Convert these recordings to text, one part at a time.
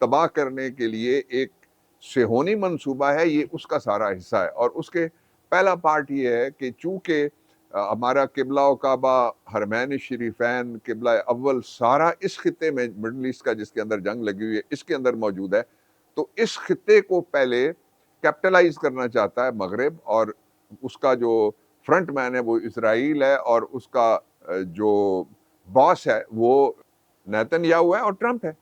تباہ کرنے کے لیے ایک صہیونی منصوبہ ہے، یہ اس کا سارا حصہ ہے۔ اور اس کے پہلا پارٹ یہ ہے کہ چونکہ ہمارا قبلہ و کعبہ، حرمین شریفین، قبلہ اول سارا اس خطے میں، مڈل ایسٹ کا جس کے اندر جنگ لگی ہوئی ہے، اس کے اندر موجود ہے، تو اس خطے کو پہلے کیپٹلائز کرنا چاہتا ہے مغرب، اور اس کا جو فرنٹ مین ہے وہ اسرائیل ہے، اور اس کا جو باس ہے وہ نیتن یاہو ہے اور ٹرمپ ہے۔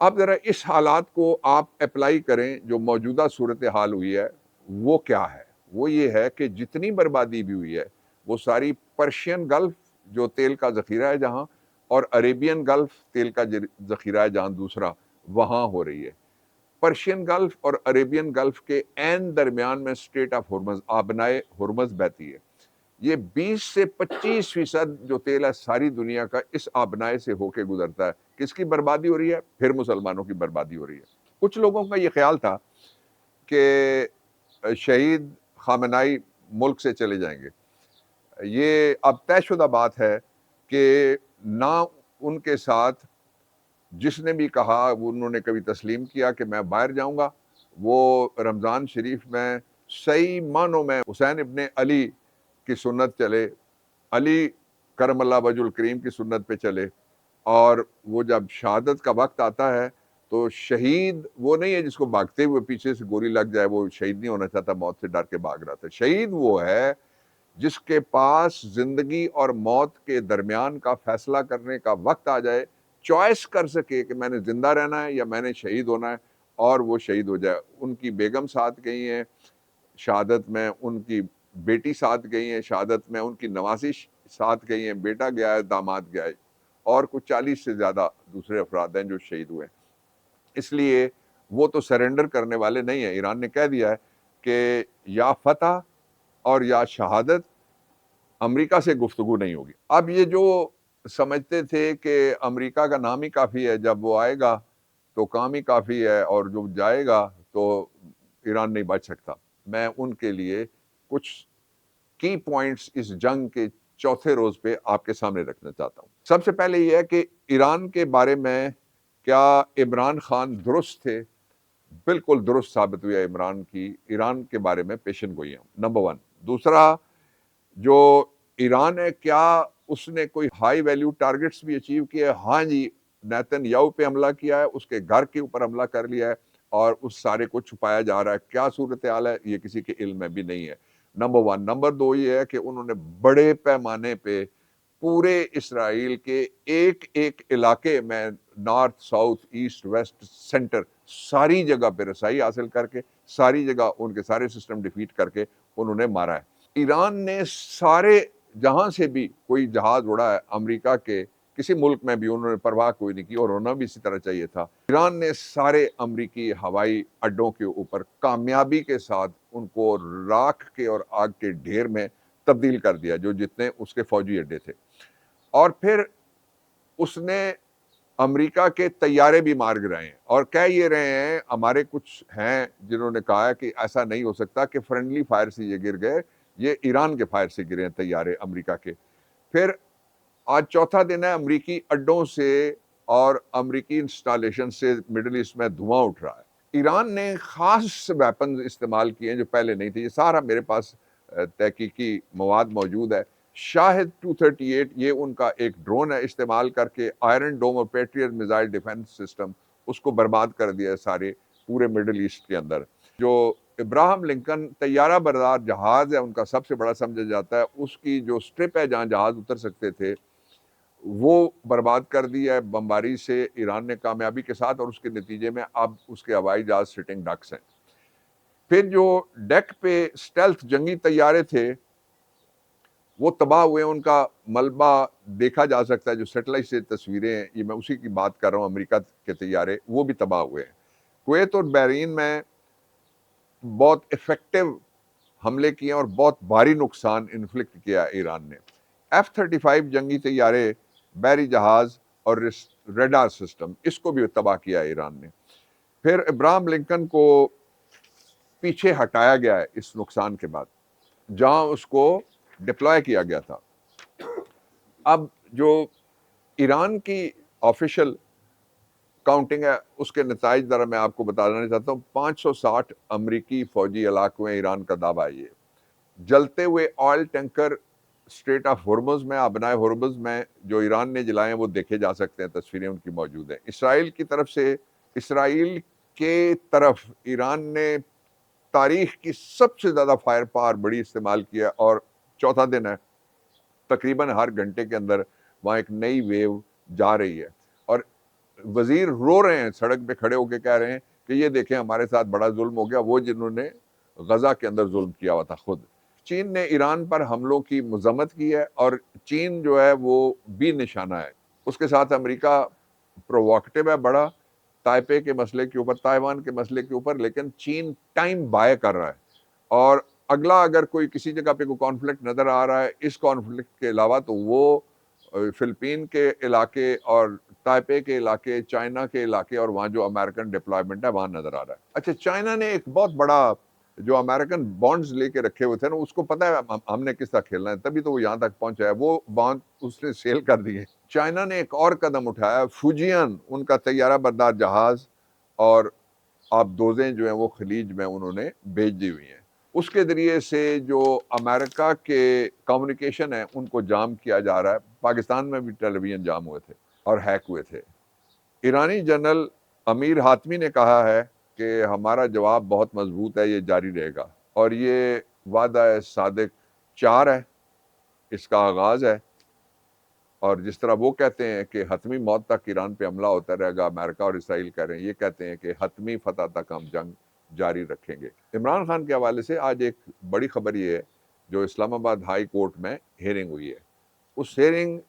اب ذرا اس حالات کو آپ اپلائی کریں، جو موجودہ صورتحال ہوئی ہے وہ کیا ہے؟ وہ یہ ہے کہ جتنی بربادی بھی ہوئی ہے وہ ساری پرشین گلف جو تیل کا ذخیرہ ہے جہاں، اور عریبین گلف تیل کا ذخیرہ ہے جہاں دوسرا، وہاں ہو رہی ہے۔ پرشین گلف اور عریبین گلف کے عین درمیان میں اسٹریٹ آف ہرمز، آبنائے ہرمز بہتی ہے۔ یہ 20 سے 25% جو تیل ہے ساری دنیا کا اس آبنائے سے ہو کے گزرتا ہے۔ کس کی بربادی ہو رہی ہے؟ پھر مسلمانوں کی بربادی ہو رہی ہے۔ کچھ لوگوں کا یہ خیال تھا کہ شہید خامنائی ملک سے چلے جائیں گے۔ یہ اب طے شدہ بات ہے کہ نہ ان کے ساتھ جس نے بھی کہا، وہ انہوں نے کبھی تسلیم کیا کہ میں باہر جاؤں گا، وہ رمضان شریف میں صحیح معنوں میں حسین ابن علی کی سنت چلے، علی کرم اللہ وجہ الکریم کی سنت پہ چلے، اور وہ جب شہادت کا وقت آتا ہے تو شہید وہ نہیں ہے جس کو بھاگتے ہوئے پیچھے سے گولی لگ جائے، وہ شہید نہیں ہونا چاہتا، موت سے ڈر کے بھاگ رہا تھا۔ شہید وہ ہے جس کے پاس زندگی اور موت کے درمیان کا فیصلہ کرنے کا وقت آ جائے، چوائس کر سکے کہ میں نے زندہ رہنا ہے یا میں نے شہید ہونا ہے، اور وہ شہید ہو جائے۔ ان کی بیگم ساتھ گئی ہیں شہادت میں، ان کی بیٹی ساتھ گئی ہیں شہادت میں، ان کی نوازی ساتھ گئی ہیں، بیٹا گیا ہے، داماد گیا ہے، اور کچھ 40 سے زیادہ دوسرے افراد ہیں جو شہید ہوئے ہیں۔ اس لیے وہ تو سرنڈر کرنے والے نہیں ہیں۔ ایران نے کہہ دیا ہے کہ یا فتح اور یا شہادت، امریکہ سے گفتگو نہیں ہوگی۔ اب یہ جو سمجھتے تھے کہ امریکہ کا نام ہی کافی ہے، جب وہ آئے گا تو کام ہی کافی ہے، اور جو جائے گا تو ایران نہیں بچ سکتا، میں ان کے لیے کچھ کی پوائنٹس اس جنگ کے چوتھے روز پہ آپ کے سامنے رکھنا چاہتا ہوں۔ سب سے پہلے یہ ہے کہ ایران کے بارے میں کیا عمران خان درست تھے؟ بالکل درست ثابت ہوا عمران کی ایران کے بارے میں پیشن گوئیاں، نمبر 1۔ دوسرا، جو ایران ہے کیا اس نے کوئی ہائی ویلیو ٹارگٹس بھی اچیو کیے؟ ہاں جی، نیتن یاہو پہ حملہ کیا ہے، اس کے گھر کے اوپر حملہ کر لیا ہے، اور اس سارے کو چھپایا جا رہا ہے۔ کیا صورتحال ہے یہ کسی کے علم میں بھی نہیں ہے، نمبر 1۔ نمبر 2 یہ ہے کہ انہوں نے بڑے پیمانے پہ پورے اسرائیل کے ایک ایک علاقے میں، north, south, east, west, centre, ساری جگہ پہ رسائی حاصل کر کے، ساری جگہ ان کے سارے سسٹم ڈیفیٹ کر کے انہوں نے مارا ہے۔ ایران نے سارے جہاں سے بھی کوئی جہاز اڑا ہے امریکہ کے کسی ملک میں بھی، انہوں نے پرواہ کوئی نہیں کی، اور ہونا بھی اسی طرح چاہیے تھا۔ ایران نے سارے امریکی ہوائی اڈوں کے اوپر کامیابی کے ساتھ ان کو راکھ کے اور آگ کے ڈھیر میں تبدیل کر دیا، جو جتنے اس کے فوجی اڈے تھے۔ اور پھر اس نے امریکہ کے طیارے بھی مار گرائے ہیں، اور کہہ یہ رہے ہیں، ہمارے کچھ ہیں جنہوں نے کہا ہے کہ ایسا نہیں ہو سکتا کہ فرینڈلی فائر سے یہ گر گئے، یہ ایران کے فائر سے گرے ہیں طیارے امریکہ کے۔ پھر آج چوتھا دن ہے، امریکی اڈوں سے اور امریکی انسٹالیشن سے مڈل ایسٹ میں دھواں اٹھ رہا ہے۔ ایران نے خاص ویپنز استعمال کیے ہیں جو پہلے نہیں تھے، یہ سارا میرے پاس تحقیقی مواد موجود ہے۔ شاہد 238 یہ ان کا ایک ڈرون ہے، استعمال کر کے آئرن ڈوم اور پیٹریٹ میزائل ڈیفنس سسٹم اس کو برباد کر دیا ہے سارے پورے مڈل ایسٹ کے اندر۔ جو ابراہم لنکن طیارہ بردار جہاز ہے ان کا سب سے بڑا سمجھا جاتا ہے، اس کی جو سٹرپ ہے جہاں جہاز اتر سکتے تھے وہ برباد کر دی ہے بمباری سے ایران نے کامیابی کے ساتھ، اور اس کے نتیجے میں اب اس کے ہوائی جہاز سٹنگ ڈکس ہیں۔ پھر جو ڈیک پہ اسٹیلتھ جنگی طیارے تھے وہ تباہ ہوئے، ان کا ملبہ دیکھا جا سکتا ہے، جو سیٹلائٹ سے تصویریں ہیں، یہ میں اسی کی بات کر رہا ہوں، امریکہ کے طیارے وہ بھی تباہ ہوئے ہیں۔ کویت اور بحرین میں بہت افیکٹو حملے کیے اور بہت بھاری نقصان انفلکٹ کیا ایران نے۔ F-35 جنگی طیارے، بحری جہاز اور ریڈار سسٹم، اس کو بھی تباہ کیا ایران نے۔ پھر ابراہم لنکن کو پیچھے ہٹایا گیا ہے اس نقصان کے بعد، جہاں اس کو ڈپلوائے کیا گیا تھا۔ اب جو ایران کی آفیشل کاؤنٹنگ ہے، اس کے نتائج ذرا میں آپ کو بتانا چاہتا ہوں۔ 560 امریکی فوجی علاقوں میں ایران کا دعویٰ ہے یہ۔ جلتے ہوئے oil tanker strait of Hormuz میں، ابنائے ہرمز میں جو ایران نے جلائے ہیں وہ دیکھے جا سکتے ہیں، تصویریں ان کی موجود ہیں۔ اسرائیل کے طرف ایران نے تاریخ کی سب سے زیادہ فائر پاور بڑی استعمال کیا، اور چوتھا دن ہے، تقریباً ہر گھنٹے کے اندر وہاں ایک نئی ویو جا رہی ہے، اور وزیر رو رہے ہیں، سڑک پہ کھڑے ہو کے کہہ رہے ہیں کہ یہ دیکھیں ہمارے ساتھ بڑا ظلم ہو گیا، وہ جنہوں نے غزہ کے اندر ظلم کیا ہوا تھا خود۔ چین نے ایران پر حملوں کی مذمت کی ہے، اور چین جو ہے وہ بھی نشانہ ہے۔ اس کے ساتھ امریکہ پرووکٹیو ہے بڑا، تائپے کے مسئلے کے اوپر، تائیوان کے مسئلے کے اوپر، لیکن چین ٹائم بائے کر رہا ہے، اور اگلا اگر کوئی کسی جگہ پہ کوئی کانفلکٹ نظر آ رہا ہے اس کانفلکٹ کے علاوہ، تو وہ فلپین کے علاقے اور تائپے کے علاقے، چائنا کے علاقے، اور وہاں جو امریکن ڈپلائمنٹ ہے وہاں نظر آ رہا ہے۔ اچھا، چائنا نے ایک بہت بڑا جو امریکن بانڈز لے کے رکھے ہوئے تھے نا، اس کو پتہ ہے ہم نے کس طرح کھیلنا ہے، تبھی تو وہ یہاں تک پہنچا ہے، وہ بانڈ اس نے سیل کر دیے۔ چائنا نے ایک اور قدم اٹھایا، فوجین ان کا طیارہ بردار جہاز اور آبدوزیں جو ہیں وہ خلیج میں انہوں نے بھیج دی ہوئی ہیں۔ اس کے ذریعے سے جو امریکہ کے کمیونیکیشن ہے ان کو جام کیا جا رہا ہے۔ پاکستان میں بھی ٹیلی ویژن جام ہوئے تھے اور ہیک ہوئے تھے۔ ایرانی جنرل امیر حاتمی نے کہا ہے کہ ہمارا جواب بہت مضبوط ہے، یہ جاری رہے گا، اور یہ وعدہ صادق 4 ہے، اس کا آغاز ہے، اور جس طرح وہ کہتے ہیں کہ حتمی موت تک ایران پہ حملہ ہوتا رہے گا، امریکہ اور اسرائیل کہہ رہے ہیں، یہ کہتے ہیں کہ حتمی فتح تک ہم جنگ جاری رکھیں گے۔ عمران خان کے حوالے سے آج ایک بڑی خبر یہ ہے، جو اسلام آباد ہائی کورٹ میں ہیئرنگ ہوئی ہے، اس ہیئرنگ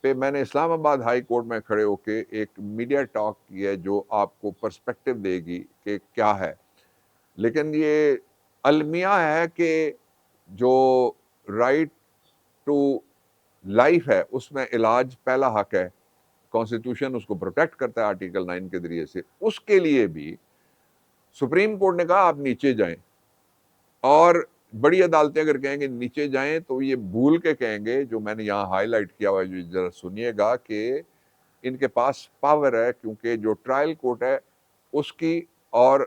پہ میں نے اسلام آباد ہائی کورٹ میں کھڑے ہو کے ایک میڈیا ٹاک کی ہے جو آپ کو پرسپیکٹو دے گی کہ کیا ہے، لیکن یہ المیہ ہے کہ جو رائٹ ٹو لائف ہے اس میں علاج پہلا حق ہے، کانسٹیٹیوشن اس کو پروٹیکٹ کرتا ہے آرٹیکل 9 کے ذریعے سے، اس کے لیے بھی سپریم کورٹ نے کہا آپ نیچے جائیں، اور بڑی عدالتیں اگر کہیں گے نیچے جائیں تو یہ بھول کے کہیں گے، جو میں نے یہاں ہائی لائٹ کیا ہوا ہے، جو ذرا سنیے گا، کہ ان کے پاس پاور ہے، کیونکہ جو ٹرائل کورٹ ہے اس کی اور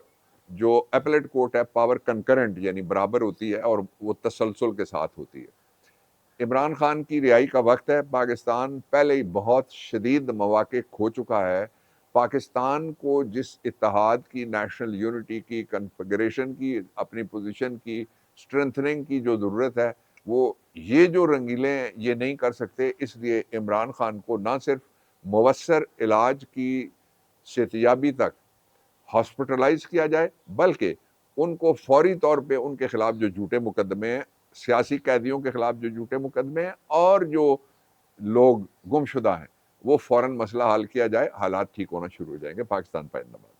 جو اپیلیٹ کورٹ ہے پاور کنکرنٹ یعنی برابر ہوتی ہے، اور وہ تسلسل کے ساتھ ہوتی ہے۔ عمران خان کی رہائی کا وقت ہے، پاکستان پہلے ہی بہت شدید مواقع کھو چکا ہے، پاکستان کو جس اتحاد کی، نیشنل یونٹی کی، کنفیگریشن کی، اپنی پوزیشن کی اسٹرینتھننگ کی جو ضرورت ہے، وہ یہ جو رنگیلے ہیں یہ نہیں کر سکتے، اس لیے عمران خان کو نہ صرف مؤثر علاج کی صحتیابی تک ہاسپٹلائز کیا جائے، بلکہ ان کو فوری طور پہ ان کے خلاف جو جھوٹے مقدمے ہیں، سیاسی قیدیوں کے خلاف جو جھوٹے مقدمے ہیں، اور جو لوگ گم شدہ ہیں، وہ فوراً مسئلہ حل کیا جائے، حالات ٹھیک ہونا شروع ہو جائیں گے۔ پاکستان پائندہ باد۔